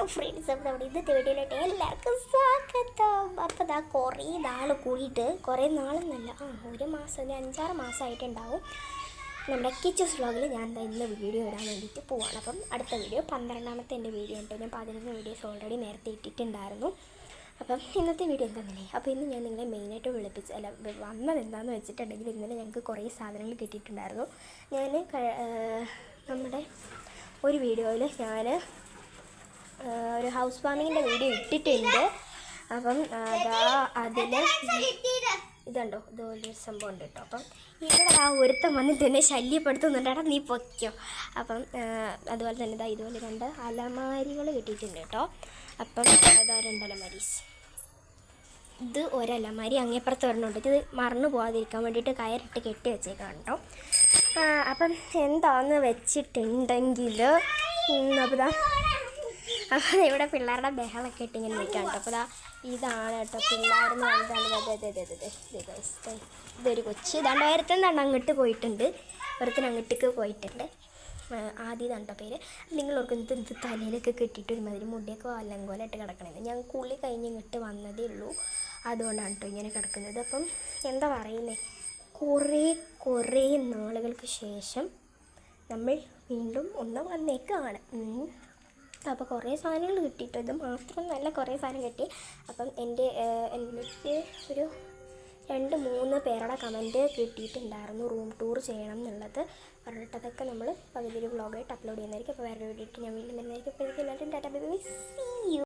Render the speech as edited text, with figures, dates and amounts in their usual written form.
Hello friends, അപ്പോൾ നമ്മുടെ ഇന്നത്തെ വീഡിയോയിലോട്ട് എല്ലാവർക്കും സ്വാഗതം. അപ്പോൾ ഇതാ കുറേ നാൾ കൂടിയിട്ട്, കുറേ നാളെന്നല്ല, ഒരു മാസം, ഒരു 5-6 മാസമായിട്ടുണ്ടാവും നമ്മുടെ കിച്ചസ് വ്ളോഗിൽ ഞാൻ ഇന്ന് വീഡിയോ ഇടാൻ വേണ്ടിയിട്ട് പോവാണ്. അപ്പം അടുത്ത വീഡിയോ 12ാമത്തെ എൻ്റെ വീഡിയോ ഉണ്ട്. ഞാൻ 11 വീഡിയോസ് ഓൾറെഡി നേരത്തെ ഇട്ടിട്ടുണ്ടായിരുന്നു. അപ്പം ഇന്നത്തെ വീഡിയോ എന്താണെന്നല്ലേ, അപ്പോൾ ഇന്ന് ഞാൻ നിങ്ങളെ മെയിനായിട്ട് വന്നത് എന്താണെന്ന് വെച്ചിട്ടുണ്ടെങ്കിൽ, ഇന്നലെ ഞങ്ങൾക്ക് കുറേ സാധനങ്ങൾ കിട്ടിയിട്ടുണ്ടായിരുന്നു. ഞാൻ നമ്മുടെ ഒരു വീഡിയോയിൽ ഞാൻ ഒരു ഹൗസ് വാമിങ്ങിൻ്റെ വീഡിയോ ഇട്ടിട്ടുണ്ട്. അപ്പം അതിൽ ഇതുണ്ടോ, ഇതുപോലൊരു സംഭവം ഉണ്ട് കേട്ടോ. അപ്പം ഇവിടെ ഒരുത്തം വന്നിട്ട് എന്നെ ശല്യപ്പെടുത്തുന്നുണ്ട്, നീ പൊയ്ക്കോ. അപ്പം അതുപോലെ തന്നെ ഇതുപോലെ 2 അലമാരികൾ കിട്ടിയിട്ടുണ്ട് കേട്ടോ. അപ്പം അതാ 2 അലമാരീസ്. ഇത് ഒരലമാരി, അങ്ങേപ്പുറത്ത് ഒരെണ്ണമുണ്ട്. ഇത് മറന്നു പോകാതിരിക്കാൻ വേണ്ടിയിട്ട് കയറിട്ട് കെട്ടി വെച്ചേക്കാം കേട്ടോ. അപ്പം എന്താണെന്ന് വെച്ചിട്ടുണ്ടെങ്കിൽ, അപ്പോൾ ഇവിടെ പിള്ളേരുടെ ബഹളമൊക്കെ ഇട്ട് ഇങ്ങനെ നിൽക്കാം കേട്ടോ. അപ്പോൾ ഇതാണ് കേട്ടോ പിള്ളേരെന്ന് പറഞ്ഞിട്ടാണ്. ഇതൊരു കൊച്ച് ഒരുത്തൻ അങ്ങോട്ട് പോയിട്ടുണ്ട്, ഒരുത്തൻ അങ്ങോട്ടേക്ക് പോയിട്ടുണ്ട്. ആദ്യം കേട്ടോ പേര്. നിങ്ങളോർക്ക് എന്ത് തലയിലൊക്കെ കെട്ടിയിട്ട് ഒരുമാതിരി മുടിയൊക്കെ അലങ്കോലമായിട്ട് കിടക്കണത്. ഞാൻ കുളി കഴിഞ്ഞ് ഇങ്ങോട്ട് വന്നതേ ഉള്ളൂ, അതുകൊണ്ടാണ് കേട്ടോ ഇങ്ങനെ കിടക്കുന്നത്. അപ്പം എന്താ പറയുന്നത്, കുറേ നാളുകൾക്ക് ശേഷം നമ്മൾ വീണ്ടും ഒന്ന് വന്നേക്കാണ്. അപ്പോൾ കുറേ സാധനങ്ങൾ കിട്ടിയിട്ടോ, ഇത് മാത്രം നല്ല കുറേ സാധനം കിട്ടി. അപ്പം എനിക്ക് ഒരു 2-3 പേരുടെ കമൻറ്റ് കിട്ടിയിട്ടുണ്ടായിരുന്നു റൂം ടൂർ ചെയ്യണം എന്നുള്ളത് പറഞ്ഞിട്ടതൊക്കെ നമ്മൾ പകുതിയൊരു വ്ളോഗായിട്ട് അപ്ലോഡ് ചെയ്യുന്നതായിരിക്കും. അപ്പോൾ വേറെ വീഡിയോ ഞാൻ വീണ്ടും വരുന്നതായിരിക്കും. അപ്പോൾ എല്ലാവരും tata bye bye, see U.